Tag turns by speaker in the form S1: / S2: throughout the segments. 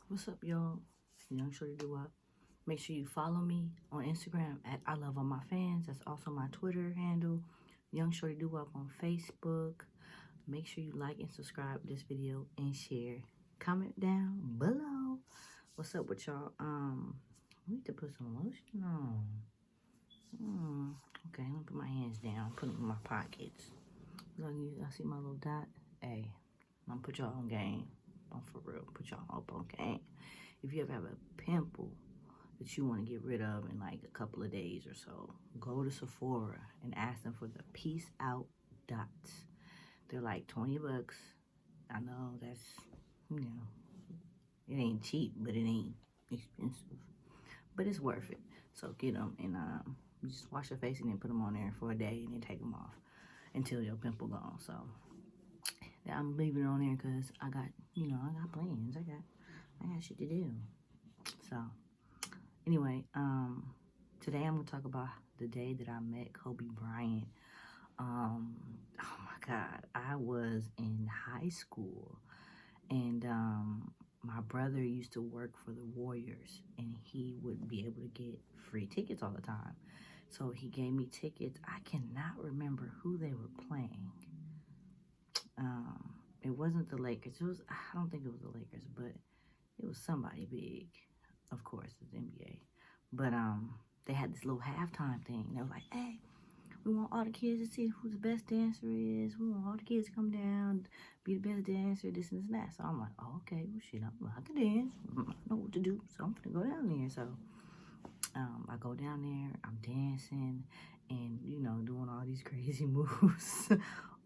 S1: What's up, y'all? Young Shorty Do Up. Make sure you follow me on Instagram at I Love All My Fans. That's also my Twitter handle. Young Shorty Do Up on Facebook. Make sure you like and subscribe this video and share. Comment down below. What's up with y'all? I need to put some lotion on. Okay, I'm gonna put my hands down. Put them in my pockets. Y'all see my little dot? Hey, I'm gonna put y'all on game. On for real. Put y'all up on game. If you ever have a pimple that you want to get rid of in like a couple of days or so, go to Sephora and ask them for the Peace Out dots. They're like 20 bucks. I know that's, it ain't cheap, but it ain't expensive. But it's worth it. So get them and you just wash your face and then put them on there for a day and then take them off until your pimple gone. So yeah, I'm leaving it on there because I got, I got plans. I got shit to do. So anyway, today I'm gonna talk about the day that I met Kobe Bryant. Oh my God, I was in high school, and my brother used to work for the Warriors, and he would be able to get free tickets all the time. So he gave me tickets. I cannot remember who they were playing. It wasn't the Lakers. I don't think it was the Lakers, but it was somebody big. Of course, it's NBA. But they had this little halftime thing. They were like, hey, we want all the kids to see who the best dancer is. We want all the kids to come down, be the best dancer, this and that. So I'm like, oh, okay, well, shit, I can dance. I know what to do, so I'm gonna go down there. So I go down there, I'm dancing, and, doing all these crazy moves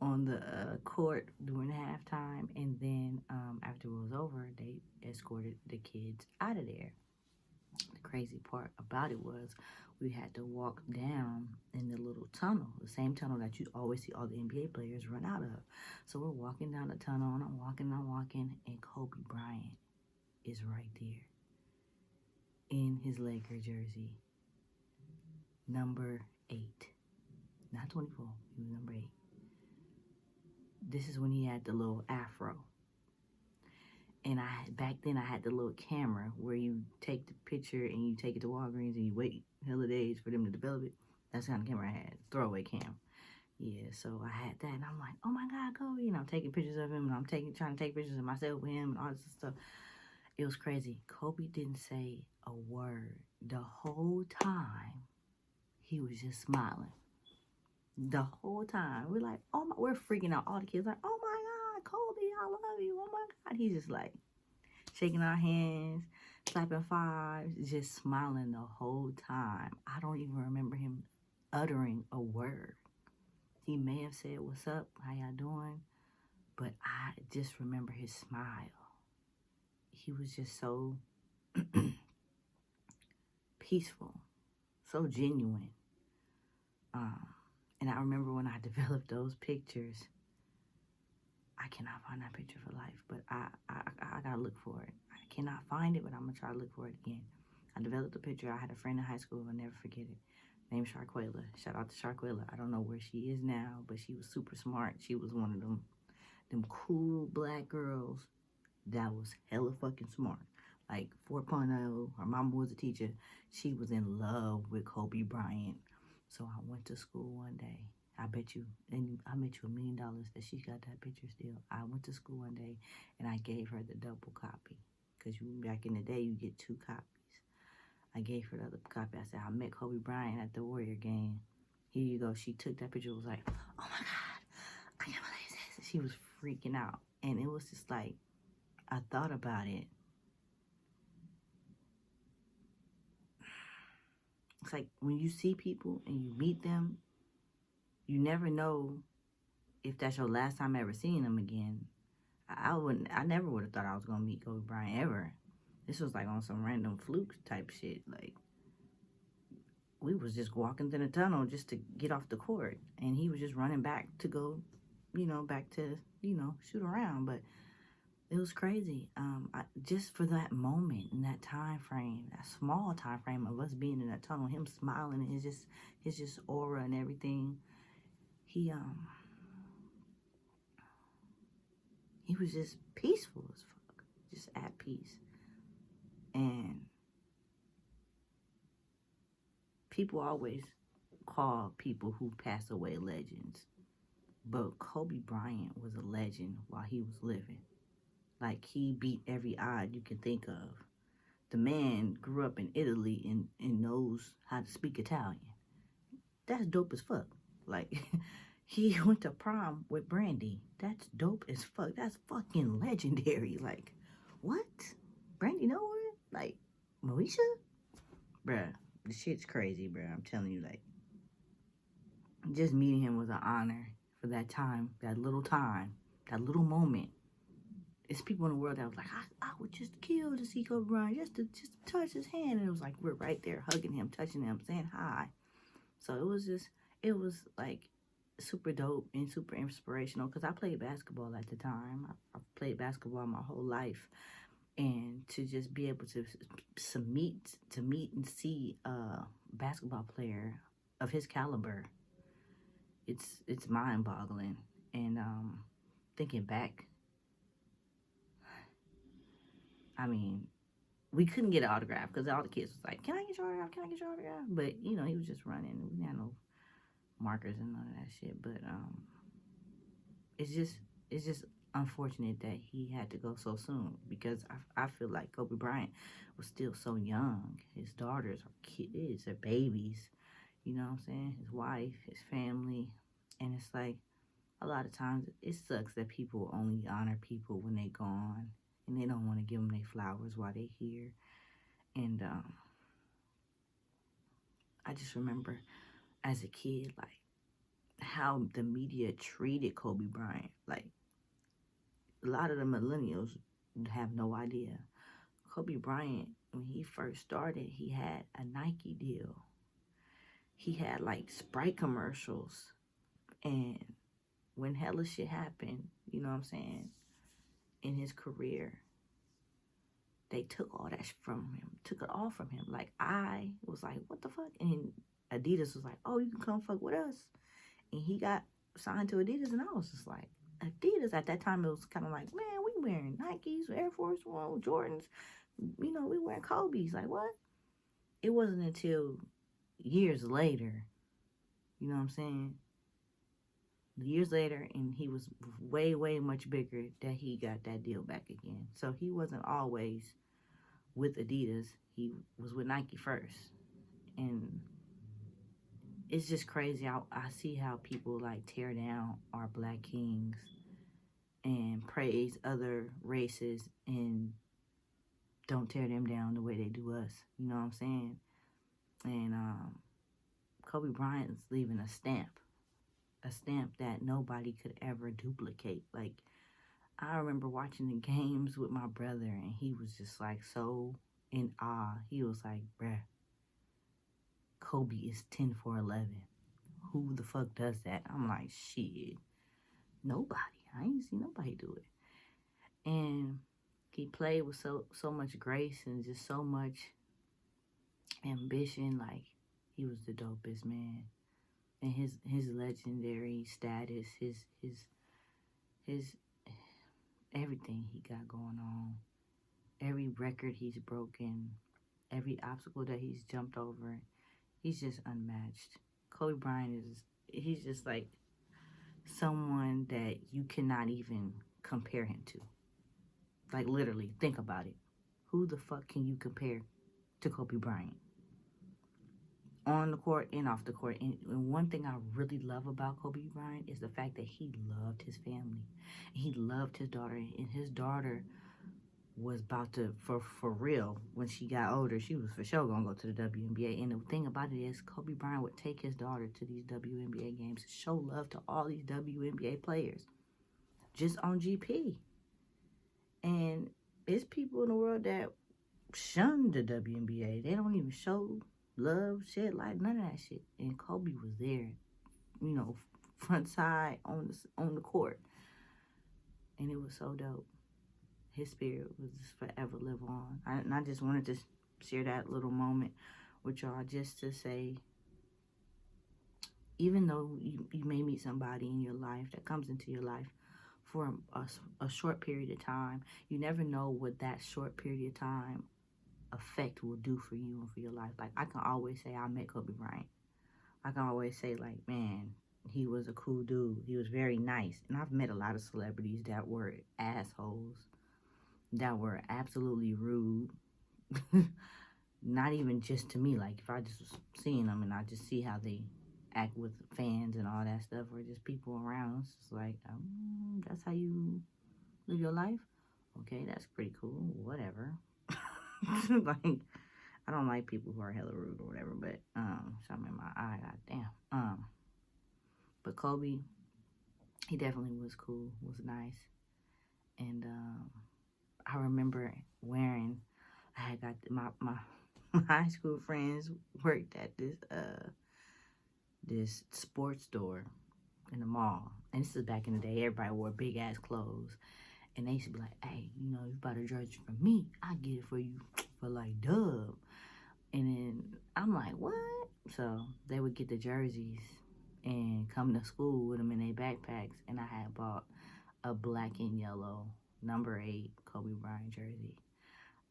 S1: on the court during halftime. And then after it was over, they escorted the kids out of there. The crazy part about it was we had to walk down in the little tunnel, the same tunnel that you always see all the NBA players run out of. So we're walking down the tunnel, and I'm walking, and Kobe Bryant is right there in his Laker jersey, number 8. Not 24, he was number 8. This is when he had the little afro. And back then I had the little camera where you take the picture and you take it to Walgreens and you wait hella days for them to develop it. That's the kind of camera I had, throwaway cam. Yeah, so I had that, and I'm like, oh my God, Kobe. I'm taking pictures of him, and I'm trying to take pictures of myself with him and all this stuff. It was crazy. Kobe didn't say a word. The whole time, he was just smiling. The whole time. We're like, we're freaking out. All the kids like, oh my God, Kobe, I love you. Oh my God. He's just like shaking our hands, clapping fives, just smiling the whole time. I don't even remember him uttering a word. He may have said, what's up? How y'all doing? But I just remember his smile. He was just so peaceful, so genuine. And I remember when I developed those pictures, I cannot find that picture for life, but I gotta look for it. I cannot find it, but I'm gonna try to look for it again. I developed a picture. I had a friend in high school, I'll never forget it, named Sharquela. Shout out to Sharquela. I don't know where she is now, but she was super smart. She was one of them cool black girls that was hella fucking smart. Like 4.0, her mama was a teacher. She was in love with Kobe Bryant. So I went to school one day. I bet you, and I bet you $1 million that she got that picture still. I went to school one day, and I gave her the double copy. Because back in the day, you get 2 copies. I gave her the other copy. I said, I met Kobe Bryant at the Warrior game. Here you go. She took that picture, was like, oh my God, I can't believe this. She was freaking out. And it was just like, I thought about it. It's like when you see people and you meet them, you never know if that's your last time ever seeing them again. I never would have thought I was gonna meet Kobe Bryant ever. This was like on some random fluke type shit. Like, we was just walking through the tunnel just to get off the court, and he was just running back to go, back to, shoot around. But it was crazy. Just for that moment in that time frame, that small time frame of us being in that tunnel, him smiling and his just aura and everything. He was just peaceful as fuck, just at peace. And people always call people who pass away legends. But Kobe Bryant was a legend while he was living. Like, he beat every odd you can think of. The man grew up in Italy and knows how to speak Italian. That's dope as fuck. Like, he went to prom with Brandy. That's dope as fuck. That's fucking legendary. Like, what? Brandy nowhere? Like, Moesha? Bruh, the shit's crazy, bruh. I'm telling you, like, just meeting him was an honor for that time, that little moment. It's people in the world that was like, I would just kill to see Kobe Bryant, just to touch his hand. And it was like, we're right there hugging him, touching him, saying hi. So it was like super dope and super inspirational, because I played basketball at the time. I played basketball my whole life. And to just be able to meet and see a basketball player of his caliber, it's mind-boggling. And thinking back, I mean, we couldn't get an autograph because all the kids was like, "Can I get your autograph? Can I get your autograph?" But you know, he was just running. We didn't have no markers and none of that shit. But it's just unfortunate that he had to go so soon, because I feel like Kobe Bryant was still so young. His daughters are kids, they're babies. You know what I'm saying? His wife, his family, and it's like, a lot of times it sucks that people only honor people when they gone, and they don't want to give them their flowers while they here. And I just remember as a kid, like, how the media treated Kobe Bryant. Like, a lot of the millennials have no idea. Kobe Bryant, when he first started, he had a Nike deal. He had like Sprite commercials. And when hella shit happened, you know what I'm saying, in his career, they took all that from him, took it all from him. Like, I was like, what the fuck? And Adidas was like, oh, you can come fuck with us. And he got signed to Adidas, and I was just like, Adidas, at that time, it was kind of like, man, we wearing Nikes, Air Force One, Jordans, you know, we wearing Kobe's. Like, what? It wasn't until years later, you know what I'm saying, years later, and he was way, way much bigger, that he got that deal back again. So he wasn't always with Adidas. He was with Nike first. And it's just crazy. I see how people like tear down our black kings and praise other races and don't tear them down the way they do us. You know what I'm saying? And Kobe Bryant's leaving a stamp that nobody could ever duplicate. Like, I remember watching the games with my brother, and he was just like so in awe. He was like, bruh, Kobe is 10 for 11. Who the fuck does that? I'm like, shit, nobody. I ain't seen nobody do it. And he played with so much grace and just so much ambition. Like, he was the dopest, man. And his legendary status, his everything he got going on, every record he's broken, every obstacle that he's jumped over, he's just unmatched. Kobe Bryant he's just like someone that you cannot even compare him to. Like, literally, think about it. Who the fuck can you compare to Kobe Bryant? On the court and off the court. And one thing I really love about Kobe Bryant is the fact that he loved his family. He loved his daughter. And his daughter was about to, for real, when she got older, she was for sure going to go to the WNBA. And the thing about it is, Kobe Bryant would take his daughter to these WNBA games, show love to all these WNBA players, just on GP. And it's people in the world that shun the WNBA. They don't even show love, shit, like none of that shit. And Kobe was there, you know, front side on the court. And it was so dope. His spirit was just forever live on. And I just wanted to share that little moment with y'all, just to say, even though you may meet somebody in your life that comes into your life for a short period of time, you never know what that short period of time effect will do for you and for your life. Like, I can always say I met Kobe Bryant. I can always say, like, man, he was a cool dude. He was very nice. And I've met a lot of celebrities that were assholes, that were absolutely rude. Not even just to me. Like, if I just was seeing them and I just see how they act with fans and all that stuff, or just people around, it's just like, that's how you live your life? Okay, that's pretty cool. Whatever. Like, I don't like people who are hella rude or whatever, but, something in my eye, goddamn. But Kobe, he definitely was cool, was nice. And, I remember wearing, I had got my high school friends worked at this sports store in the mall. And this is back in the day, everybody wore big ass clothes. And they used to be like, hey, you know, you bought a jersey from me, I get it for you for like dub. And then I'm like, what? So they would get the jerseys and come to school with them in their backpacks. And I had bought a black and yellow number 8 Kobe Bryant jersey.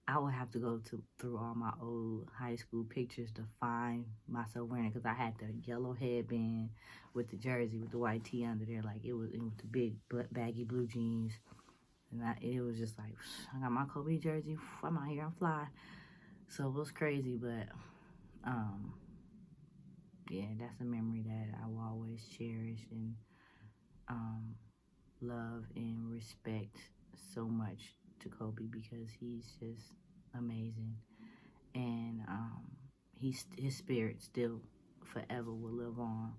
S1: I would have to go through all my old high school pictures to find myself wearing it, because I had the yellow headband with the jersey with the white tee under there, like it was with the big baggy blue jeans, and it was just like, I got my Kobe jersey, I'm out here, I'm fly. So it was crazy, but yeah, that's a memory that I will always cherish and love and respect so much to Kobe, because he's just amazing. And his spirit still forever will live on.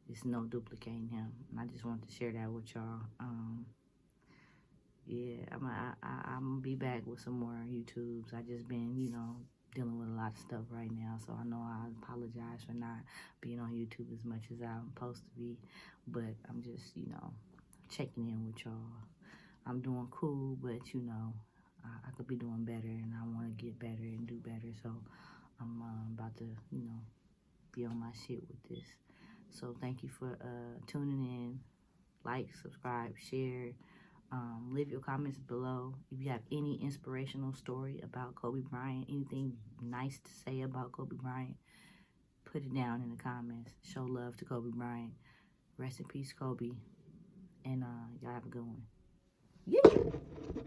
S1: There's no duplicating him. And I just wanted to share that with y'all. Yeah, I'm gonna be back with some more YouTubes. I just been, you know, dealing with a lot of stuff right now, so I know I apologize for not being on YouTube as much as I'm supposed to be, but I'm just, you know, checking in with y'all. I'm doing cool, but you know, I could be doing better, and I want to get better and do better, so I'm about to, you know, be on my shit with this. So thank you for tuning in. Like, subscribe, share. Leave your comments below. If you have any inspirational story about Kobe Bryant, anything nice to say about Kobe Bryant, put it down in the comments. Show love to Kobe Bryant. Rest in peace, Kobe. And y'all have a good one. Yeah.